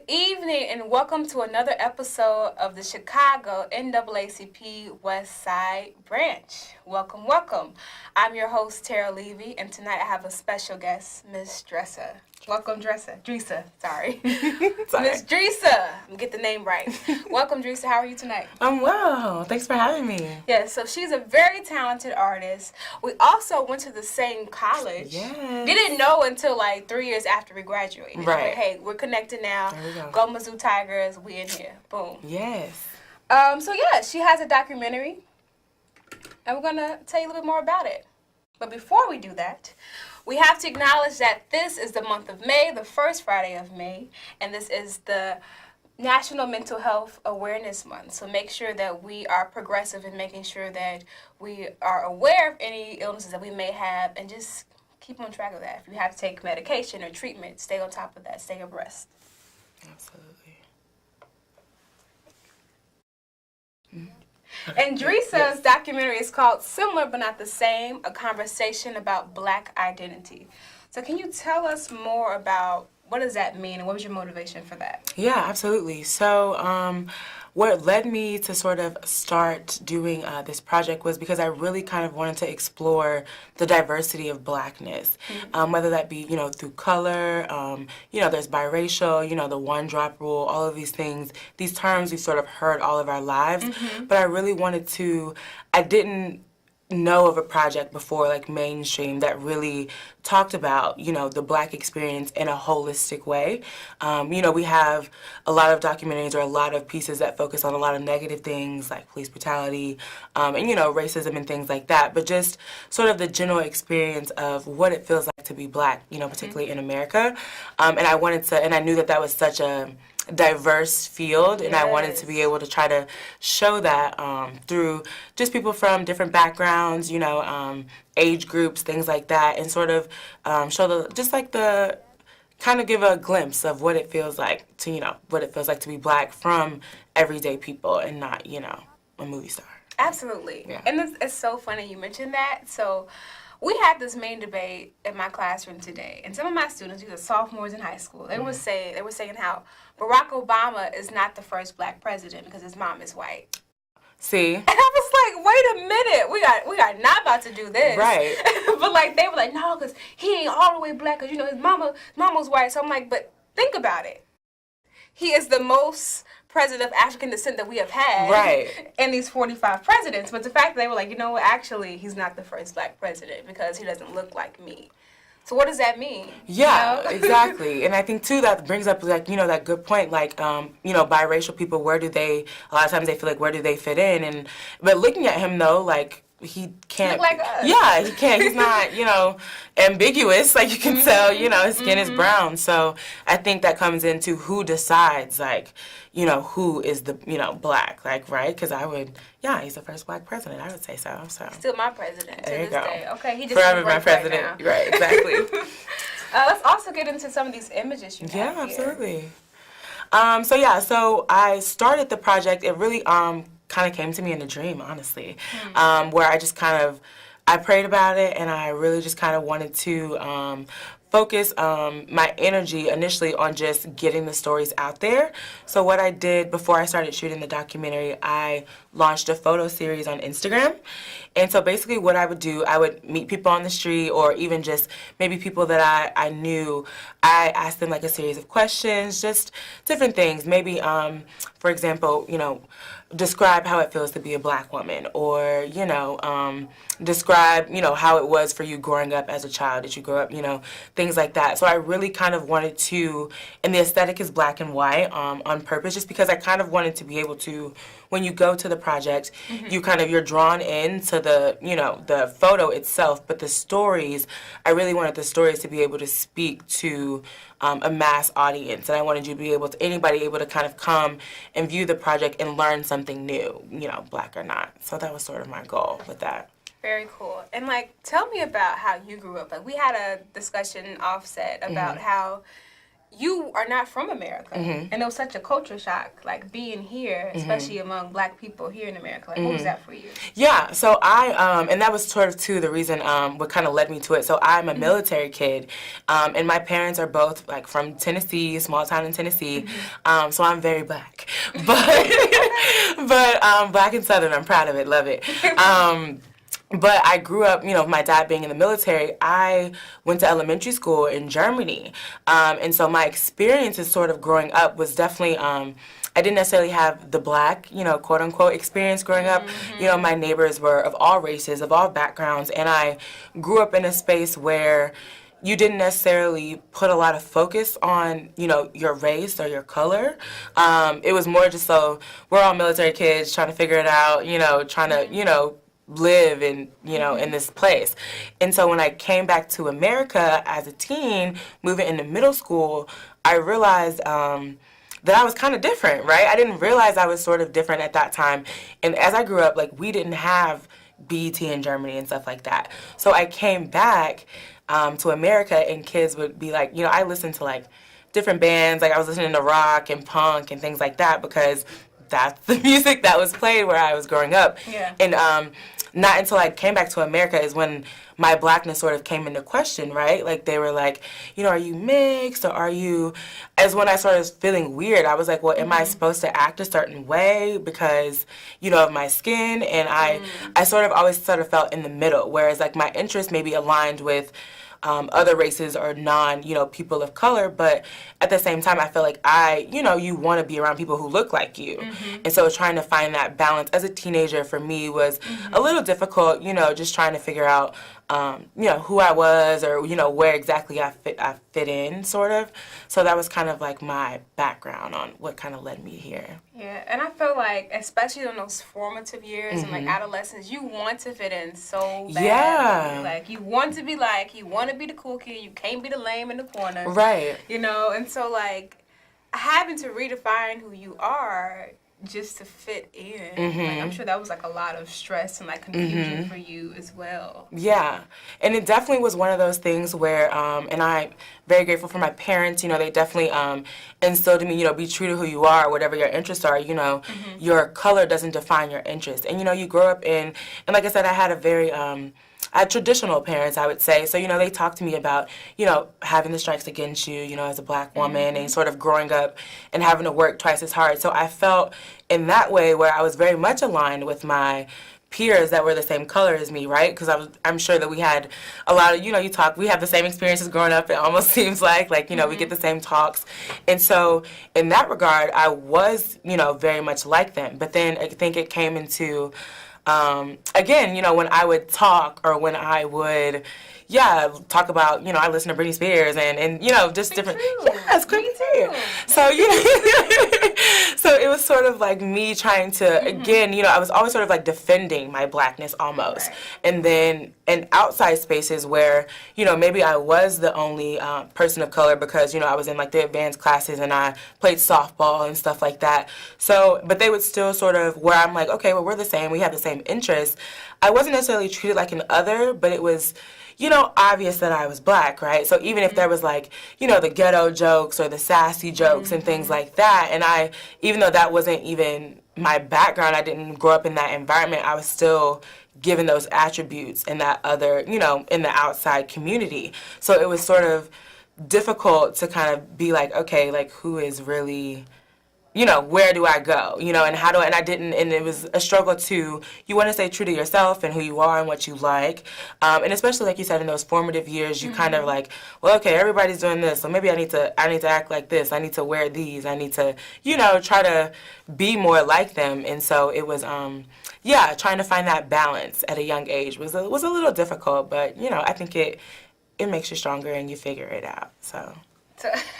evening and welcome to another episode of the Chicago NAACP Westside branch. Welcome, welcome. I'm your host, Tara Levy, and tonight I have a special guest, Miss Dressa. Welcome, Dressa, sorry. Miss Dressa, get the name right. Welcome, Dressa. How are you tonight? I'm well. Thanks for having me. Yeah, so she's a very talented artist. We also went to the same college. Yes. Didn't know until like 3 years after we graduated. Right. Like, hey, we're connected now. There we go. Go Mizzou Tigers. We in here. Boom. Yes. So yeah, she has a documentary, and we're gonna tell you a little bit more about it. But before we do that, we have to acknowledge that this is the month of May, the first Friday of May, and this is the National Mental Health Awareness Month. So make sure that we are progressive in making sure that we are aware of any illnesses that we may have and just keep on track of that. If you have to take medication or treatment, stay on top of that, stay abreast. Absolutely. And Dressa's documentary is called Similar But Not the Same, a conversation about Black identity. So can you tell us more about what does that mean and what was your motivation for that? Yeah, absolutely. So what led me to sort of start doing this project was because I really kind of wanted to explore the diversity of Blackness, whether that be, through color, there's biracial, the one drop rule, all of these things, these terms we've sort of heard all of our lives, but I really I didn't know of a project before, like mainstream, that really talked about, the Black experience in a holistic way. We have a lot of documentaries or a lot of pieces that focus on a lot of negative things like police brutality, and, racism and things like that, but just sort of the general experience of what it feels like to be Black, particularly in America. And I knew that was such a diverse field, and I wanted to be able to try to show that through just people from different backgrounds, age groups, things like that, and sort of show kind of give a glimpse of what it feels like to be Black from everyday people and not, a movie star. Absolutely. Yeah. And it's so funny you mentioned that. So we had this main debate in my classroom today, and some of my students, these are sophomores in high school, they were saying how Barack Obama is not the first Black president because his mom is white. See? And I was like, wait a minute, we are not about to do this. Right. But they were like, no, because he ain't all the way Black, because his mama's white. So I'm like, but think about it. He is the most president of African descent that we have had in these 45 presidents. But the fact that they were like, actually, he's not the first Black president because he doesn't look like me. So what does that mean? Yeah, exactly. And I think, too, that brings up, that good point, biracial people, a lot of times they feel like, where do they fit in? But looking at him, though, he can't. Look like us. Yeah, he can't. He's not, ambiguous. Like, you can tell, his skin is brown. So I think that comes into who decides, who is the, Black, right? Because he's the first Black president. I would say so. Still my president to this day. Okay, he just forever my president. Right, exactly. Let's also get into some of these images you have Yeah, here. absolutely. So I started the project. It really kind of came to me in a dream, honestly, where I prayed about it, and I really just kind of wanted to focus my energy initially on just getting the stories out there. So what I did before I started shooting the documentary, I launched a photo series on Instagram. And so basically what I would do, I would meet people on the street or even just maybe people that I knew. I asked them a series of questions, just different things. Maybe, for example, describe how it feels to be a Black woman, or, describe, how it was for you growing up as a child. Did you grow up, things like that. So I really kind of wanted to, and the aesthetic is black and white on purpose, just because I kind of wanted to be able to, when you go to the project, you're drawn into the photo itself, but the stories, I really wanted the stories to be able to speak to a mass audience, and I wanted you to be anybody able to kind of come and view the project and learn something new, Black or not. So that was sort of my goal with that. Very cool. And tell me about how you grew up. We had a discussion offset about how you are not from America. And it was such a culture shock, like being here, especially among Black people here in America. Like, what was that for you? Yeah, so and that was sort of too the reason, what kind of led me to it. So I'm a military kid, and my parents are both like from Tennessee, small town in Tennessee, so I'm very Black, but Black and Southern, I'm proud of it, love it. But I grew up, my dad being in the military, I went to elementary school in Germany. And so my experiences sort of growing up was definitely, I didn't necessarily have the Black, quote unquote experience growing up. My neighbors were of all races, of all backgrounds, and I grew up in a space where you didn't necessarily put a lot of focus on, your race or your color. It was more just so we're all military kids trying to figure it out, trying to, live in in this place. And so when I came back to America as a teen, moving into middle school, I realized that I was kind of different, right? I didn't realize I was sort of different at that time. And as I grew up, like, we didn't have BET in Germany and stuff like that. So I came back to America, and kids would be like, I listened to like different bands, like I was listening to rock and punk and things like that because that's the music that was played where I was growing up. Yeah. And not until I came back to America is when my Blackness sort of came into question, right? Like, they were like, are you mixed, or are you, as when I started feeling weird, I was like, well, am I supposed to act a certain way because, of my skin? And I sort of always sort of felt in the middle, whereas like my interests maybe aligned with other races or people of color, but at the same time, I feel like you want to be around people who look like you. And so trying to find that balance as a teenager for me was a little difficult, just trying to figure out, who I was or, where exactly I fit in, sort of. So that was kind of like my background on what kind of led me here. Yeah, and I feel like, especially in those formative years and like adolescence, you want to fit in so bad. Yeah. Like, you want to be like, you want to be the cool kid, you can't be the lame in the corner. Right. And so like, having to redefine who you are just to fit in, like, I'm sure that was like a lot of stress and like confusion for you as well. Yeah, and it definitely was one of those things where, and I'm very grateful for my parents, they definitely instilled in me, be true to who you are, whatever your interests are, your color doesn't define your interests. And, you grow up in, and like I said, I had a very, I had traditional parents, I would say. So, they talked to me about, having the strikes against you, as a Black woman, and sort of growing up and having to work twice as hard. So I felt in that way where I was very much aligned with my peers that were the same color as me, right? Because I'm sure that we had a lot of, we have the same experiences growing up, it almost seems like, we get the same talks. And so in that regard, I was, very much like them. But then I think it came into, again, when I would talk or when I would, talk about, I listen to Britney Spears and just different. Yes, Queen too. So, so it was sort of like me trying to, again, I was always sort of like defending my Blackness almost. Right. And then in outside spaces where, maybe I was the only person of color because, I was in like the advanced classes and I played softball and stuff like that. So, but they would still sort of, where I'm like, okay, well, we're the same, we have the same interests. I wasn't necessarily treated like an other, but it was, obvious that I was Black, right? So even if there was like, the ghetto jokes or the sassy jokes and things like that, and even though that wasn't even my background, I didn't grow up in that environment, I was still given those attributes in that other, in the outside community. So it was sort of difficult to kind of be like, okay, like, who is really, where do I go, and how do I, and I didn't, and it was a struggle to, you want to stay true to yourself and who you are and what you like, and especially like you said, in those formative years, you kind of like, well, okay, everybody's doing this, so maybe I need to act like this, I need to wear these, I need to, try to be more like them, and so it was, trying to find that balance at a young age was a little difficult, but, I think it makes you stronger and you figure it out, so.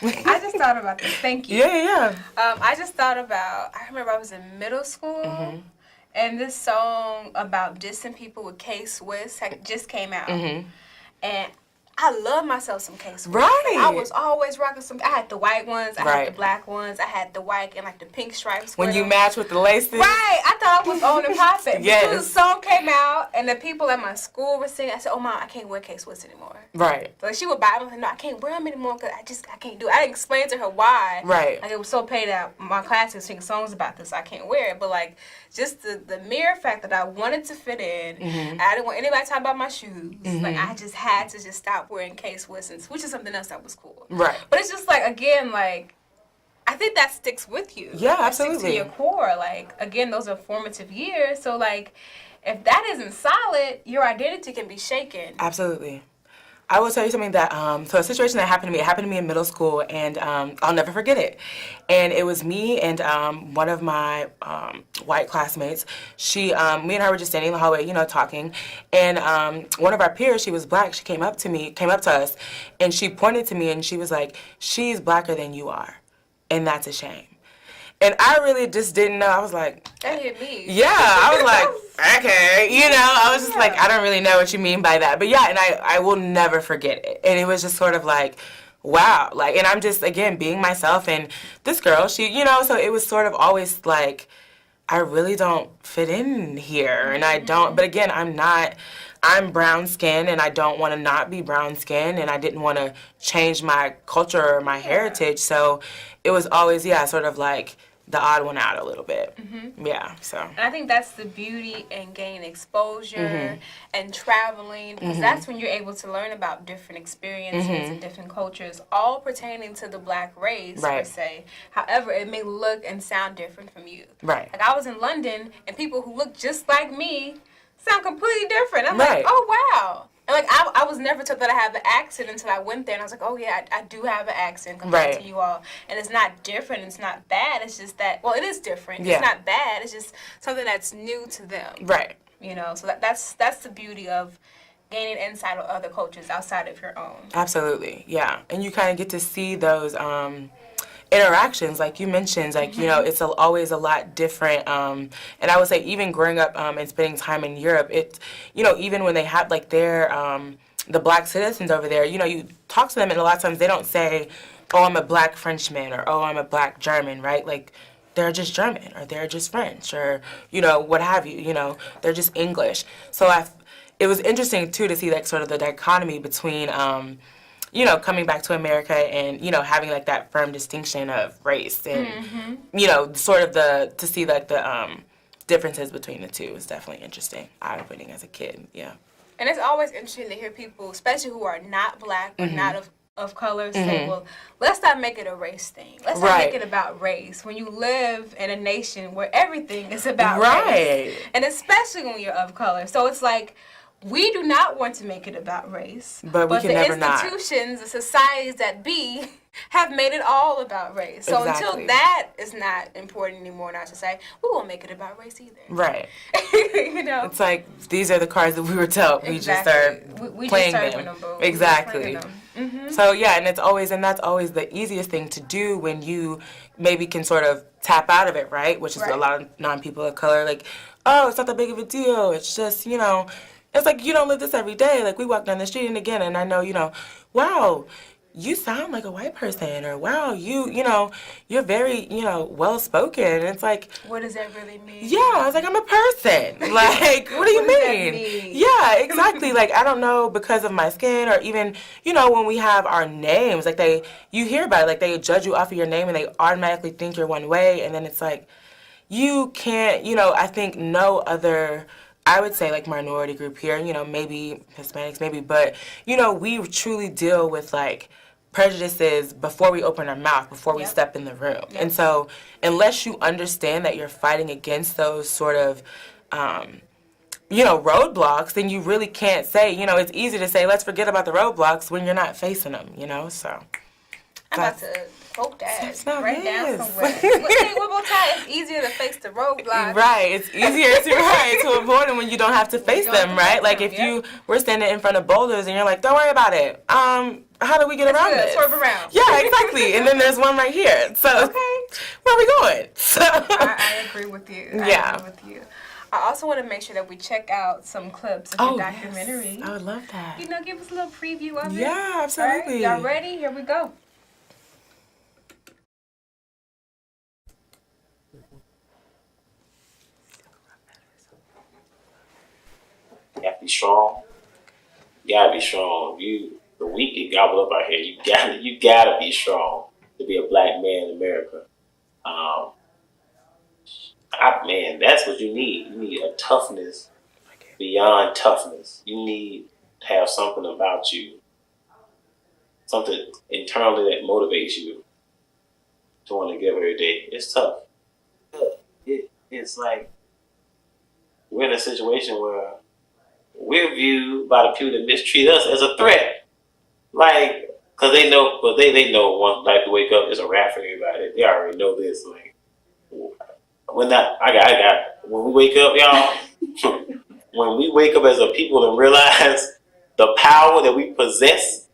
I just thought about this. Thank you. Yeah. I just thought about, I remember I was in middle school, and this song about dissing people with K-Swiss just came out. And I love myself some K-Swiss. Right. Like, I was always rocking some. I had the white ones. I Right. had the black ones. I had the white and like the pink stripes. When with you them. match with the laces. Right. I thought I was on and popping. Yes. Until the song came out and the people at my school were singing, I said, "Oh, Mom, I can't wear K-Swiss anymore." Right. So, like, she would buy them. Like, no, I can't wear them anymore because I can't do it. I didn't explain to her why. Right. Like, it was so paid out. My classes sing songs about this. I can't wear it. But, like, just the mere fact that I wanted to fit in, I didn't want anybody to talk about my shoes. Like, I just had to just stop wearing K-Swiss, which is something else that was cool. Right. But it's just, like, again, like, I think that sticks with you. Yeah, That sticks absolutely. to your core. Like, again, those are formative years. So, like, if that isn't solid, your identity can be shaken. Absolutely. I will tell you something that, so a situation that happened to me in middle school, and I'll never forget it. And it was me and one of my white classmates. Me and her were just standing in the hallway, talking. And one of our peers, she was black, she came up to us, and she pointed to me and she was like, "She's blacker than you are, and that's a shame." And I really just didn't know. I was like, That hit me. yeah, I was like, okay, I was just like, I don't really know what you mean by that. But yeah, and I will never forget it. And it was just sort of like, wow. Like, and I'm just, again, being myself. And this girl, she, so it was sort of always like, I really don't fit in here. And I don't, but again, I'm brown skin, and I don't want to not be brown skin, and I didn't want to change my culture or my heritage. So it was always, sort of like the odd one out a little bit. Yeah, so. And I think that's the beauty in gaining exposure and traveling, because that's when you're able to learn about different experiences and different cultures, all pertaining to the black race, per se. However, it may look and sound different from you. Right. Like, I was in London, and people who look just like me sound completely different. I'm Right. like, oh, wow. And, like, I was never told that I have an accent until I went there. And I was like, oh, yeah, I do have an accent compared to you all. And it's not different. It's not bad. It's just that, well, it is different. Yeah. It's not bad. It's just something that's new to them. Right. So that's the beauty of gaining insight on other cultures outside of your own. Absolutely, yeah. And you kind of get to see those interactions, like you mentioned, like, it's always a lot different. And I would say even growing up and spending time in Europe, it's, even when they have, like, their, the black citizens over there, you talk to them, and a lot of times they don't say, "Oh, I'm a black Frenchman," or "Oh, I'm a black German," right? Like, they're just German, or they're just French, or, what have you, they're just English. So it was interesting, too, to see, like, sort of the dichotomy between, coming back to America and, having, like, that firm distinction of race and, sort of to see, like, the differences between the two is definitely interesting, eye-opening as a kid, yeah. And it's always interesting to hear people, especially who are not black or not of color, say, well, let's not make it a race thing. Let's not make it about race. When you live in a nation where everything is about race. And especially when you're of color. So it's like, we do not want to make it about race. But we can never not. The institutions, the societies that be, have made it all about race. So until that is not important anymore in our society, we won't make it about race either. Right. It's like, these are the cards that we were dealt. We just start playing them. Exactly. So yeah, and that's always the easiest thing to do when you maybe can sort of tap out of it, right? Which is a lot of non-people of color, like, oh, it's not that big of a deal. It's just, it's like, you don't live this every day. Like, we walk down the street and again, and I know, wow, you sound like a white person, or wow, you're very, well-spoken. And it's like, what does that really mean? Yeah, I was like, I'm a person. Like, what do you mean? Yeah, exactly. Like, I don't know, because of my skin, or even, when we have our names, like, you hear about it, like, they judge you off of your name and they automatically think you're one way, and then it's like, you can't, I think no other, I would say, like, minority group here, maybe Hispanics, maybe, but, we truly deal with, like, prejudices before we open our mouth, before we step in the room. And so unless you understand that you're fighting against those sort of, roadblocks, then you really can't say, it's easy to say, let's forget about the roadblocks when you're not facing them, so. I'm about to quote that right down somewhere. One more time, it's easier to face the roadblocks. Right, it's easier to avoid them when you don't have to face them, right? Like, if you were standing in front of boulders and you're like, don't worry about it. How do we get around this? Swerve around. Yeah, exactly. And then there's one right here. So, where are we going? So, I agree with you. I agree with you. I also want to make sure that we check out some clips of your documentary. Yes. I would love that. You know, give us a little preview of it. Yeah, absolutely. All right, y'all ready? Here we go. You have to be strong. You gotta be strong. The weak get gobbled up out here. You gotta be strong to be a black man in America. Man, that's what you need. You need a toughness beyond toughness. You need to have something about you, something internally that motivates you to want to get up every day. It's tough. It's like we're in a situation where we're viewed by the people that mistreat us as a threat. Like, cause they know, but they know once black people wake up, it's a wrap for everybody. They already know this. Like, when we wake up, y'all, when we wake up as a people and realize the power that we possess,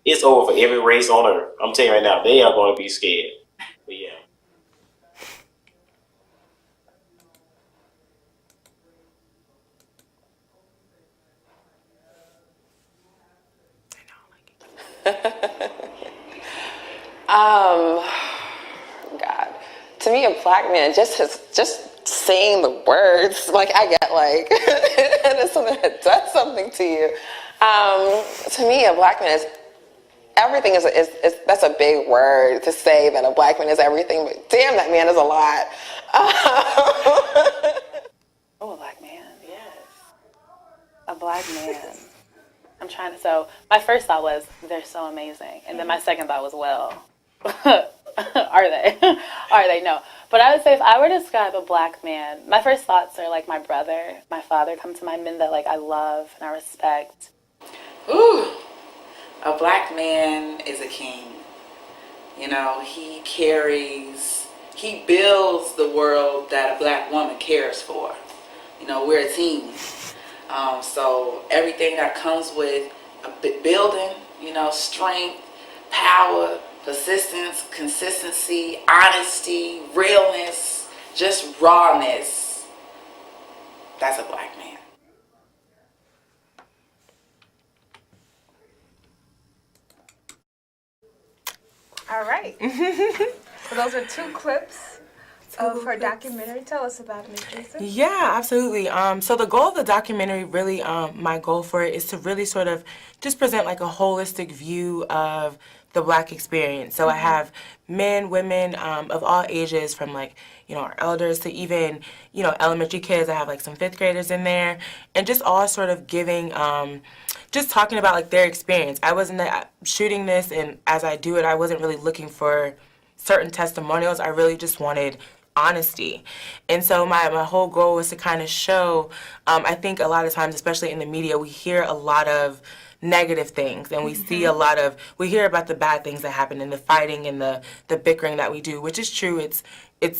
it's over for every race on earth. I'm telling you right now, they are going to be scared. But yeah. God, to me, a black man just saying the words, like I get like, and it's something that does something to you. To me, a black man is everything. Is that's a big word to say that a black man is everything, but damn, that man is a lot. Oh, a black man, yes, a black man. So my first thought was, they're so amazing. And then my second thought was, well, are they? Are they? No. But I would say if I were to describe a black man, my first thoughts are like my brother, my father come to mind, men that like I love and I respect. Ooh, a black man is a king. You know, he builds the world that a black woman cares for. You know, we're a team. So everything that comes with building, you know, strength, power, persistence, consistency, honesty, realness, just rawness, that's a black man. All right. So those are two clips of her documentary. Tell us about it, Ms. Jason. Yeah, absolutely. So the goal of the documentary, really, my goal for it is to really sort of just present like a holistic view of the Black experience. So I have men, women of all ages, from like, you know, our elders to even, you know, elementary kids. I have like some fifth graders in there, and just all sort of giving, just talking about like their experience. I wasn't shooting this, and as I do it, I wasn't really looking for certain testimonials. I really just wanted honesty. And so my whole goal was to kind of show, I think a lot of times, especially in the media, we hear a lot of negative things, and we see we hear about the bad things that happen and the fighting and the bickering that we do, which is true. It's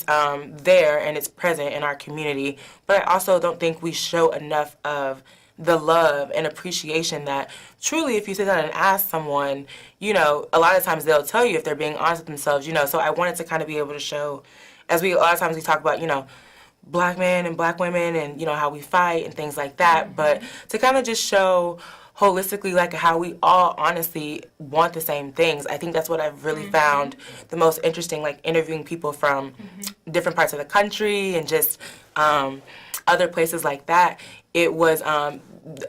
there and it's present in our community, but I also don't think we show enough of the love and appreciation that truly, if you sit down and ask someone, you know, a lot of times they'll tell you if they're being honest with themselves, you know. So I wanted to kind of be able to show, a lot of times we talk about, you know, black men and black women and, you know, how we fight and things like that, but to kind of just show holistically like how we all honestly want the same things. I think that's what I've really found the most interesting, like interviewing people from different parts of the country and just other places like that. It was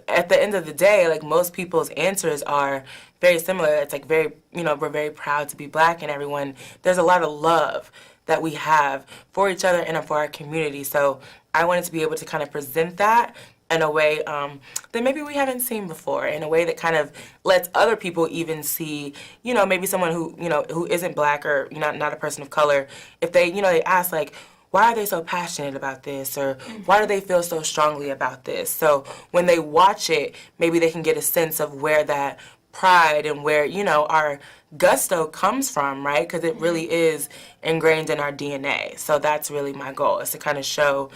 at the end of the day, like most people's answers are very similar. It's like very, you know, we're very proud to be Black, and everyone, there's a lot of love that we have for each other and for our community. So I wanted to be able to kind of present that in a way that maybe we haven't seen before, in a way that kind of lets other people even see, you know, maybe someone who, you know, who isn't Black or, you know, not a person of color, if they, you know, they ask like, why are they so passionate about this, or why do they feel so strongly about this? So when they watch it, maybe they can get a sense of where that pride and where, you know, our gusto comes from, right? Because it really is ingrained in our DNA. So that's really my goal, is to kind of show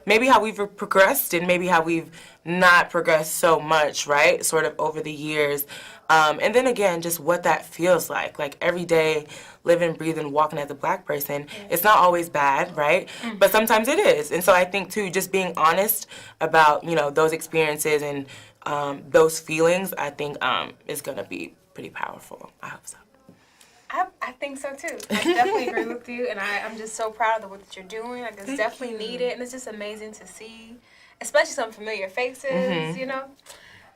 maybe how we've progressed and maybe how we've not progressed so much, right? Sort of over the years. And then again, just what that feels like every day, living, breathing, walking as a Black person. It's not always bad, right? But sometimes it is. And so I think too, just being honest about, those experiences and those feelings, I think is going to be pretty powerful. I hope so. I think so too. I definitely agree with you, and I'm just so proud of the work that you're doing. Like, it's definitely needed, and it's just amazing to see, especially some familiar faces,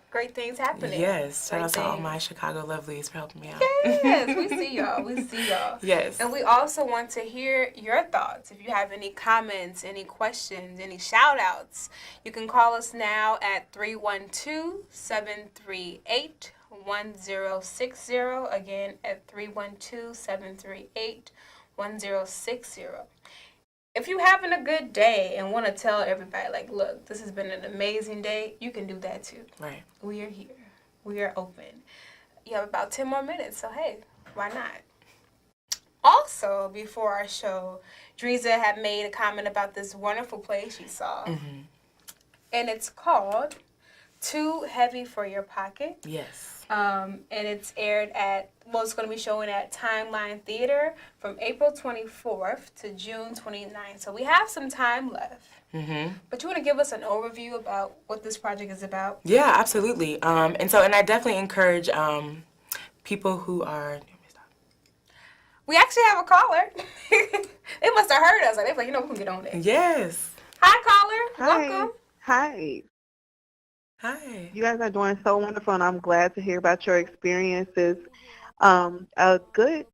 Great things happening. Yes, shout Great out to all things. my Chicago lovelies for helping me out. Yes, we see y'all. We see y'all. Yes. And we also want to hear your thoughts. If you have any comments, any questions, any shout outs, you can call us now at 312-738-1060. Again, at 312-738-1060. If you're having a good day and want to tell everybody, like, look, this has been an amazing day, you can do that too. Right. We are here. We are open. You have about 10 more minutes, so hey, why not? Also, before our show, Dreeza had made a comment about this wonderful play she saw. Mm-hmm. And it's called Too Heavy for Your Pocket. Yes. And it's aired it's going to be showing at Timeline Theater from April 24th to June 29th. So we have some time left. Mm-hmm. But you want to give us an overview about what this project is about? Yeah, absolutely. And I definitely encourage people who are... We actually have a caller. They must have heard us. They were like, we can get on there. Yes. Hi, caller. Hi. Welcome. Hi. Hi. You guys are doing so wonderful, and I'm glad to hear about your experiences. A good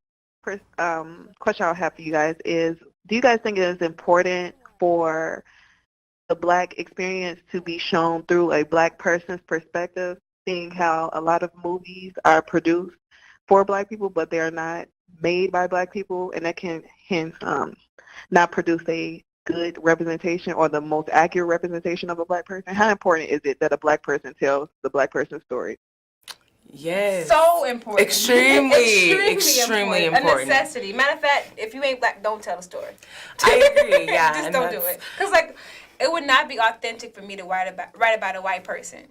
question I'll have for you guys is, do you guys think it is important for the Black experience to be shown through a Black person's perspective, seeing how a lot of movies are produced for Black people, but they're not made by Black people, and that can hence not produce a good representation or the most accurate representation of a Black person? How important is it that a Black person tells the Black person's story? Yes. So important. Extremely important. A necessity. Matter of fact, if you ain't Black, don't tell the story. I agree, yeah. Just don't do it. Because, it would not be authentic for me to write about a white person.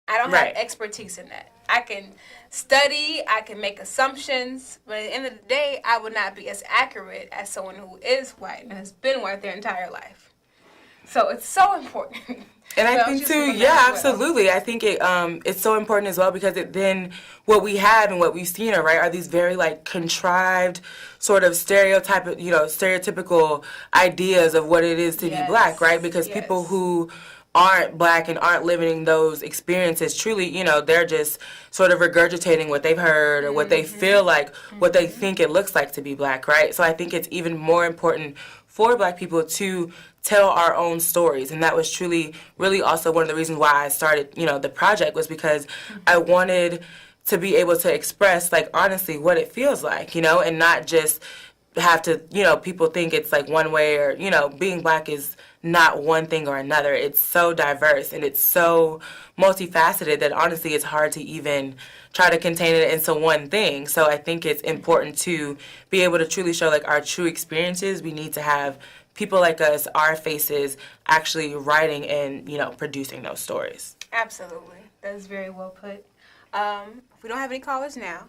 I don't have expertise in that. I can study, I can make assumptions, but at the end of the day, I would not be as accurate as someone who is white and has been white their entire life. So it's so important. And I think too, absolutely. I think it's so important as well because then what we have and what we've seen are these very contrived sort of stereotypical ideas of what it is to be Black, right? Because people who aren't Black and aren't living those experiences truly, they're just sort of regurgitating what they've heard or what they feel like, what they think it looks like to be Black, right? So I think it's even more important for Black people to tell our own stories. And that was truly, really also one of the reasons why I started, the project was because I wanted to be able to express, honestly, what it feels like, and not just have to, people think it's one way or, being Black is not one thing or another. It's so diverse and it's so multifaceted that honestly it's hard to even try to contain it into one thing. So I think it's important to be able to truly show our true experiences. We need to have people like us, our faces, actually writing and, producing those stories. Absolutely. That is very well put. If we don't have any callers now,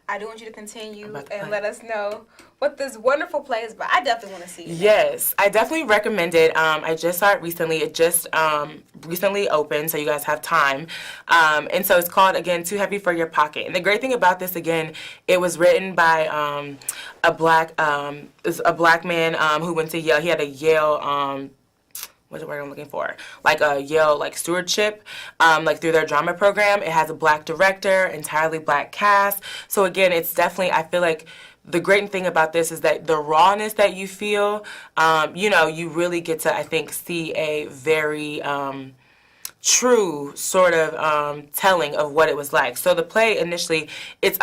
I do want you to continue and let us know what this wonderful play is about. I definitely want to see it. Yes, I definitely recommend it. I just saw it recently. It just recently opened, so you guys have time. And so it's called, again, Too Heavy for Your Pocket. And the great thing about this, again, it was written by a black man who went to Yale. He had a Yale what's the word I'm looking for? A Yale stewardship, through their drama program. It has a Black director, entirely Black cast. So again, it's definitely, I feel like the great thing about this is that the rawness that you feel, you really get to, I think, see a very true sort of telling of what it was like. So the play initially, it's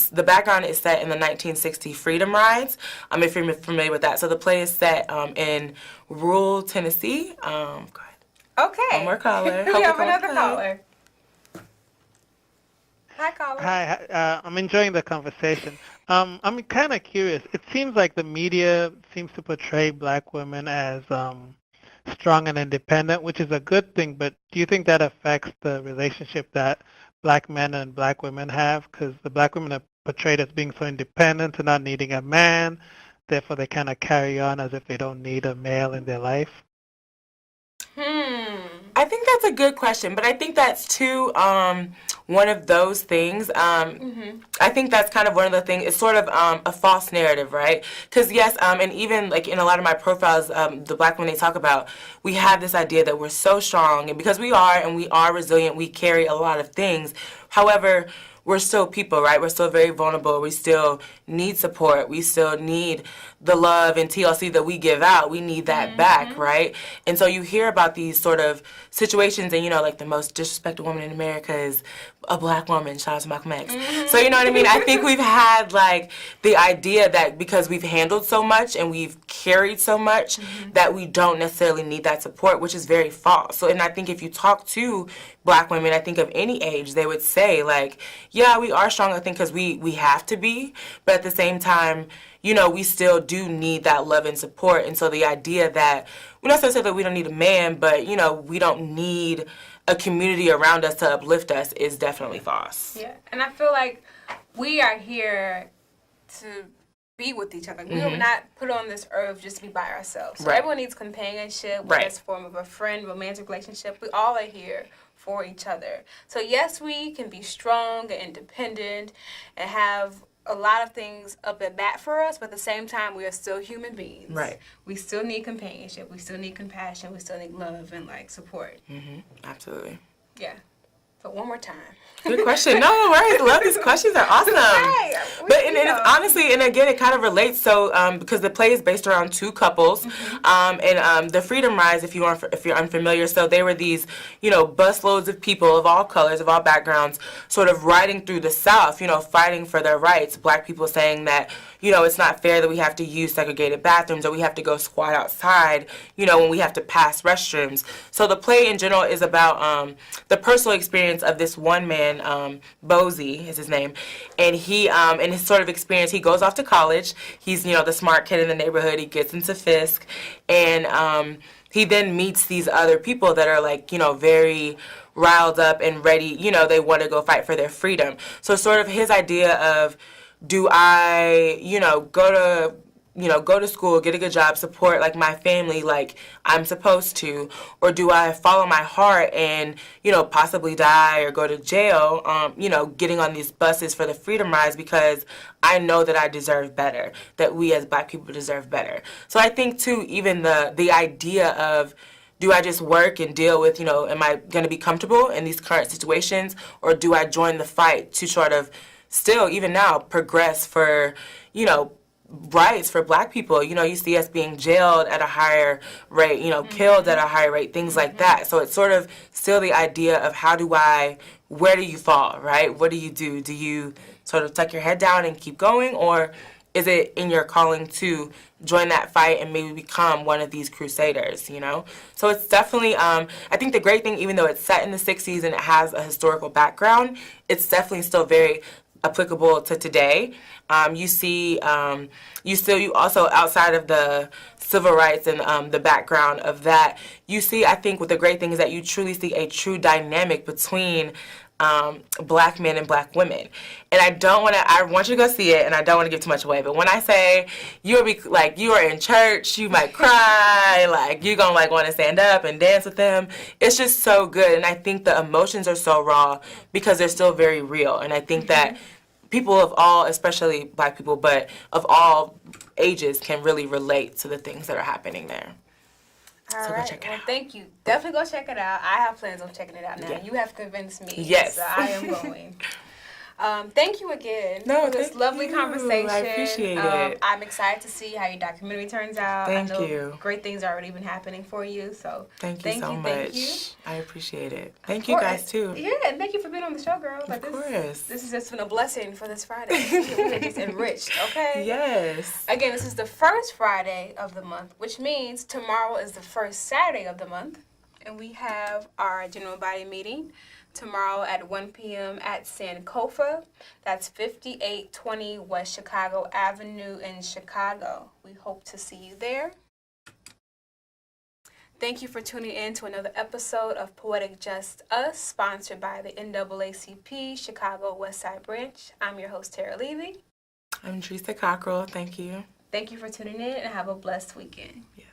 the background is set in the 1960 Freedom Rides. If you're familiar with that. So the play is set in rural Tennessee. Go ahead. Okay. One more caller. We have another caller. Hi, Colin. Hi, I'm enjoying the conversation. I'm kind of curious. It seems like the media seems to portray black women as strong and independent, which is a good thing, but do you think that affects the relationship that black men and black women have? Because the black women are portrayed as being so independent and not needing a man, therefore they kind of carry on as if they don't need a male in their life. I think that's a good question, but I think that's too one of those things. I think that's kind of one of the things. It's sort of a false narrative, right? Because yes, and even like in a lot of my profiles, the black women they talk about, we have this idea that we're so strong, and because we are, and we are resilient, we carry a lot of things. However, we're still people, right? We're still very vulnerable. We still need support. We still need the love and TLC that we give out. We need that back, right? And so you hear about these sort of situations, and like the most disrespected woman in America is a black woman. Shout out to Malcolm X. So you know what I mean? I think we've had like the idea that because we've handled so much and we've carried so much that we don't necessarily need that support, which is very false. So, and I think if you talk to black women, I think of any age, they would say like, yeah, we are strong, I think, because we have to be, but at the same time, we still do need that love and support. And so the idea that, we're not saying that we don't need a man, but, we don't need a community around us to uplift us is definitely false. Yeah, and I feel like we are here to be with each other. We were not put on this earth just to be by ourselves. So everyone needs companionship, whether it's a form of a friend, romantic relationship. We all are here for each other. So yes, we can be strong and independent and have a lot of things up at bat for us, but at the same time, we are still human beings. Right. We still need companionship. We still need compassion. We still need love and support. Absolutely. Yeah. So one more time. Good question. No worries. Love these questions are awesome. But and it's honestly, and again, it kind of relates. So because the play is based around two couples, and the Freedom Rise, if you're unfamiliar, so they were these busloads of people of all colors, of all backgrounds, sort of riding through the South, fighting for their rights. Black people saying that it's not fair that we have to use segregated bathrooms or we have to go squat outside, when we have to pass restrooms. So the play in general is about the personal experience of this one man, Bozy is his name, and he, in his sort of experience, he goes off to college. He's, the smart kid in the neighborhood. He gets into Fisk, and he then meets these other people that are very riled up and ready, they want to go fight for their freedom. So sort of his idea of, do I, go to school, get a good job, support my family like I'm supposed to, or do I follow my heart and possibly die or go to jail, getting on these buses for the Freedom Rise because I know that I deserve better, that we as black people deserve better. So I think too, even the idea of, do I just work and deal with, am I going to be comfortable in these current situations, or do I join the fight to sort of still, even now, progress for, rights for black people? You see us being jailed at a higher rate, killed at a higher rate, things like that. So it's sort of still the idea of where do you fall, right? What do? Do you sort of tuck your head down and keep going, or is it in your calling to join that fight and maybe become one of these crusaders, So it's definitely, I think the great thing, even though it's set in the 60s and it has a historical background, it's definitely still very applicable to today. You also, outside of the civil rights and the background of that, you see, I think what the great thing is that you truly see a true dynamic between black men and black women. And I want you to go see it, and I don't want to give too much away, but when I say you are in church, you might cry, you're going to want to stand up and dance with them. It's just so good, and I think the emotions are so raw because they're still very real, and I think that people of all, especially black people, but of all ages can really relate to the things that are happening there. All so right. Go check it out. Thank you. Definitely go check it out. I have plans on checking it out now. Yeah. You have convinced me. Yes. So I am going. Thank you again for this lovely conversation. I appreciate it. I'm excited to see how your documentary turns out. Thank I know you. Great things are already been happening for you. So thank you so much. Thank you. I appreciate it. Thank you guys too. Yeah, and thank you for being on the show, girl. Of course. This has just been a blessing for this Friday. We're just enriched, okay? Yes. Again, this is the first Friday of the month, which means tomorrow is the first Saturday of the month. And we have our general body meeting tomorrow at 1 p.m. at Sankofa. That's 5820 West Chicago Avenue in Chicago. We hope to see you there. Thank you for tuning in to another episode of Poetic Just Us, sponsored by the NAACP Chicago Westside Branch. I'm your host, Tara Levy. I'm Teresa Cockrell. Thank you. Thank you for tuning in and have a blessed weekend. Yes.